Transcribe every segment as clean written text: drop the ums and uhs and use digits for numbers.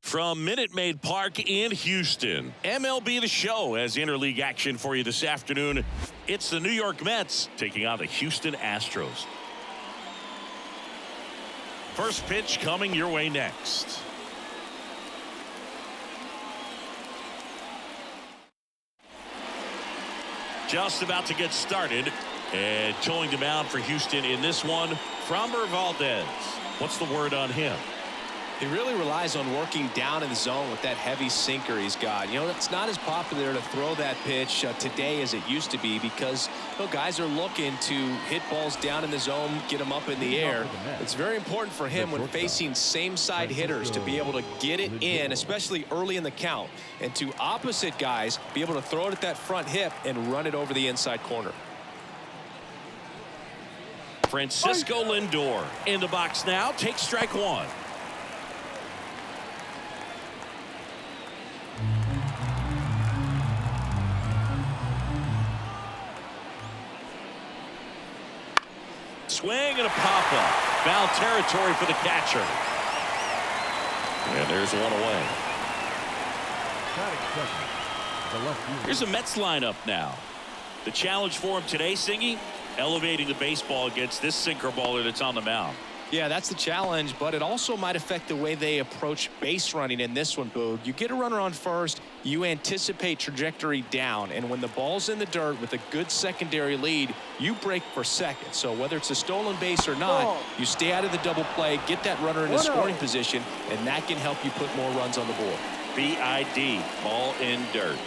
From Minute Maid Park in Houston, MLB The Show has interleague action for you this afternoon. It's the New York Mets taking on the Houston Astros. First pitch coming your way next. Just about to get started, and towing the mound for Houston in this one, Framber Valdez. What's the word on him? He really relies on working down in the zone with that heavy sinker he's got. You know, it's not as popular to throw that pitch today as it used to be because guys are looking to hit balls down in the zone, get them up in the air. It's very important for him when facing same side hitters to be able to get it in, especially early in the count, and to opposite guys be able to throw it at that front hip and run it over the inside corner. Francisco Lindor in the box now. Takes strike one. Swing and a pop-up. Foul territory for the catcher. And there's one away. Here's the Mets lineup now. The challenge for him today, Singy, elevating the baseball against this sinker baller that's on the mound. Yeah, that's the challenge, but it also might affect the way they approach base running in this one, Boog. You get a runner on first, you anticipate trajectory down, and when the ball's in the dirt with a good secondary lead, you break for second. So whether it's a stolen base or not, you stay out of the double play, get that runner in a scoring position, and that can help you put more runs on the board. BID, ball in dirt.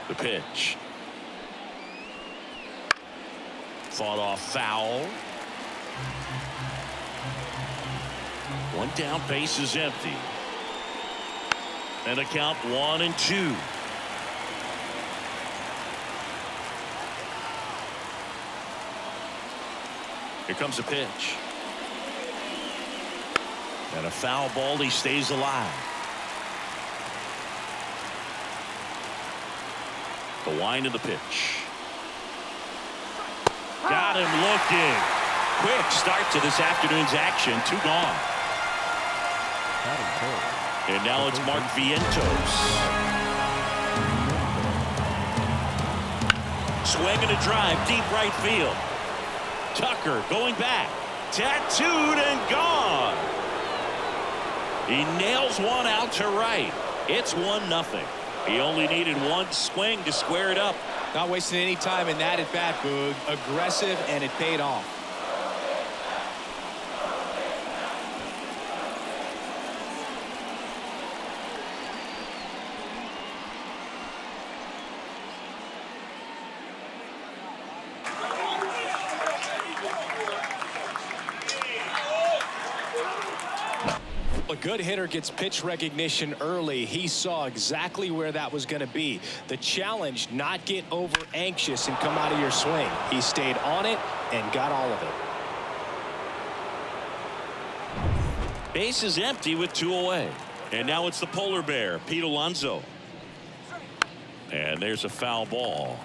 The pitch. Fought off foul. One down, base is empty. And a count 1-2. Here comes a pitch. And a foul ball, he stays alive. The wind of the pitch. Got him looking. Quick start to this afternoon's action. 2 gone. And now it's Mark Vientos. Swing and a drive, deep right field. Tucker going back. Tattooed and gone. He nails one out to right. It's 1-0. He only needed one swing to square it up. Not wasting any time in that at bat, Boog. Aggressive, and it paid off. A good hitter gets pitch recognition early. He saw exactly where that was going to be. The challenge, not get over anxious and come out of your swing. He stayed on it and got all of it. Base is empty with 2 away. And now it's the polar bear, Pete Alonso. And there's a foul ball.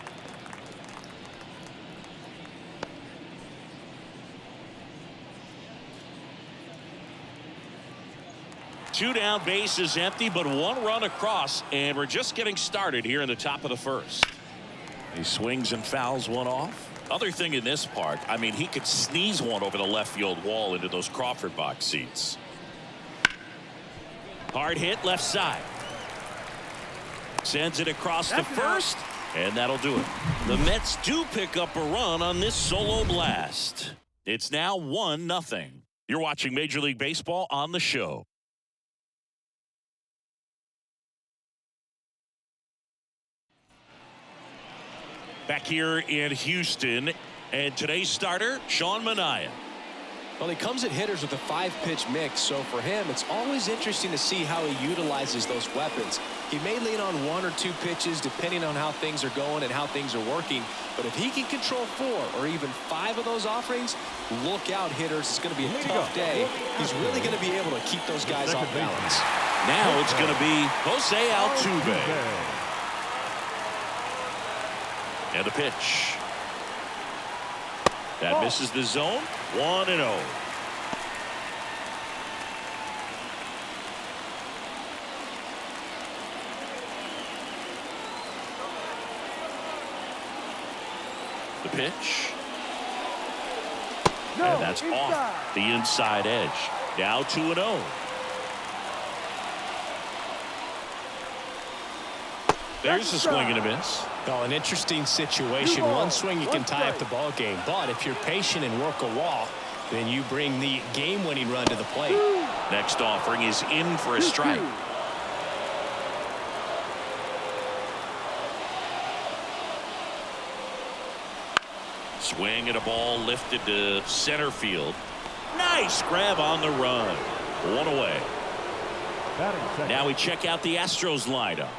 Two down, base is empty, but 1 run across, and we're just getting started here in the top of the first. He swings and fouls one off. Other thing in this part, I mean, he could sneeze one over the left field wall into those Crawford box seats. Hard hit left side. Sends it across the first, and that'll do it. The Mets do pick up a run on this solo blast. It's now 1-0. You're watching Major League Baseball on the show. Back here in Houston, and today's starter, Sean Manaea. Well, he comes at hitters with a 5-pitch mix, so for him, it's always interesting to see how he utilizes those weapons. He may lean on 1 or 2 pitches depending on how things are going and how things are working, but if he can control 4 or even 5 of those offerings, look out, hitters. It's going to be a tough day. He's really going to be able to keep those guys off balance. Now it's going to be Jose Altuve. And a pitch. That misses the zone. 1-0. The pitch. And that's off the inside edge. Now 2-0. There's a swing and a miss. Oh, an interesting situation. One swing you can tie up the ball game, but if you're patient and work a wall, then you bring the game-winning run to the plate. Next offering is in for a strike. Swing and a ball lifted to center field. Nice grab on the run. One away. Now we check out the Astros lineup.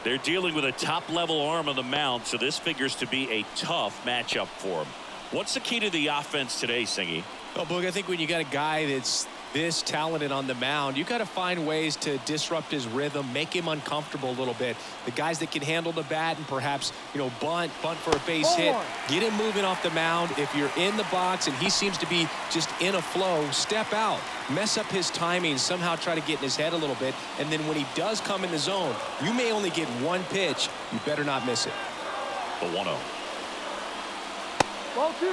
They're dealing with a top-level arm on the mound, so this figures to be a tough matchup for them. What's the key to the offense today, Singy? Well, Boog, I think when you got a guy that's this talented on the mound, you got to find ways to disrupt his rhythm, make him uncomfortable a little bit. The guys that can handle the bat and perhaps, bunt for a base hit, get him moving off the mound. If you're in the box and he seems to be just in a flow, step out, mess up his timing, somehow try to get in his head a little bit. And then when he does come in the zone, you may only get one pitch. You better not miss it. The 1-0. Ball 2.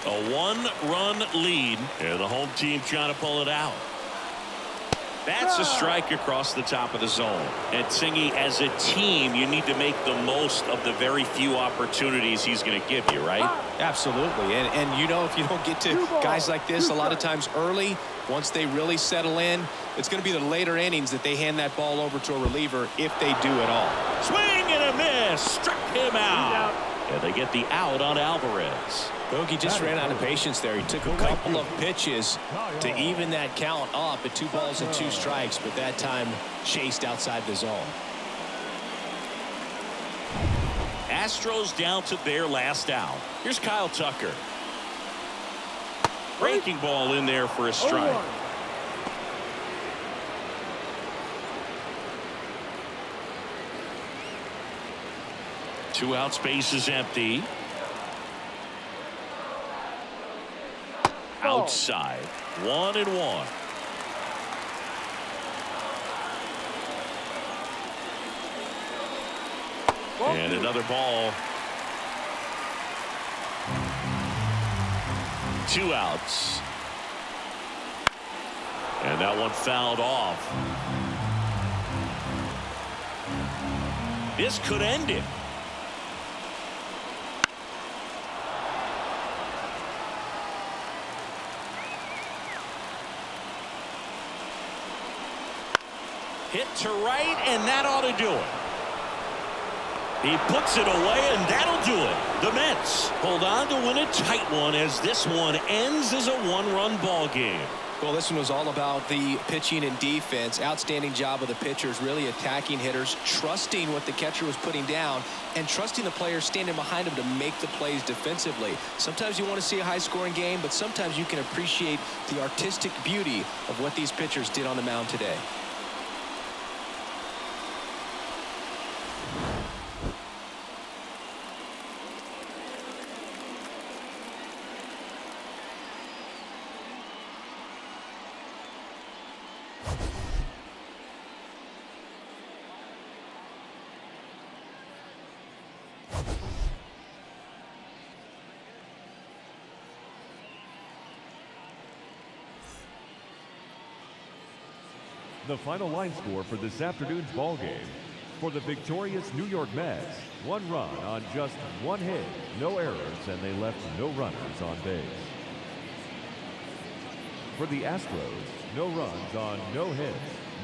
A one-run lead, and the home team trying to pull it out. That's a strike across the top of the zone. And Singy, as a team, you need to make the most of the very few opportunities he's going to give you, right? Absolutely. And if you don't get to guys like this a lot of times early, once they really settle in, it's going to be the later innings that they hand that ball over to a reliever if they do at all. Swing and a miss. Struck him out. And they get the out on Alvarez. Bogey just ran out of patience there. He took a couple of pitches to even that count up at 2 balls and 2 strikes, but that time chased outside the zone. Astros down to their last out. Here's Kyle Tucker. Breaking ball in there for a strike. 2 outs, base is empty. Outside. 1-1. And another ball. 2 outs. And that one fouled off. This could end it. Hit to right, and that ought to do it. He puts it away, and that'll do it. The Mets hold on to win a tight one as this one ends as a 1-run ball game. Well, this one was all about the pitching and defense. Outstanding job of the pitchers, really attacking hitters, trusting what the catcher was putting down, and trusting the players standing behind him to make the plays defensively. Sometimes you want to see a high-scoring game, but sometimes you can appreciate the artistic beauty of what these pitchers did on the mound today. The final line score for this afternoon's ball game. For the victorious New York Mets, 1 run on just 1 hit, no errors, and they left no runners on base. For the Astros, no runs on no hits,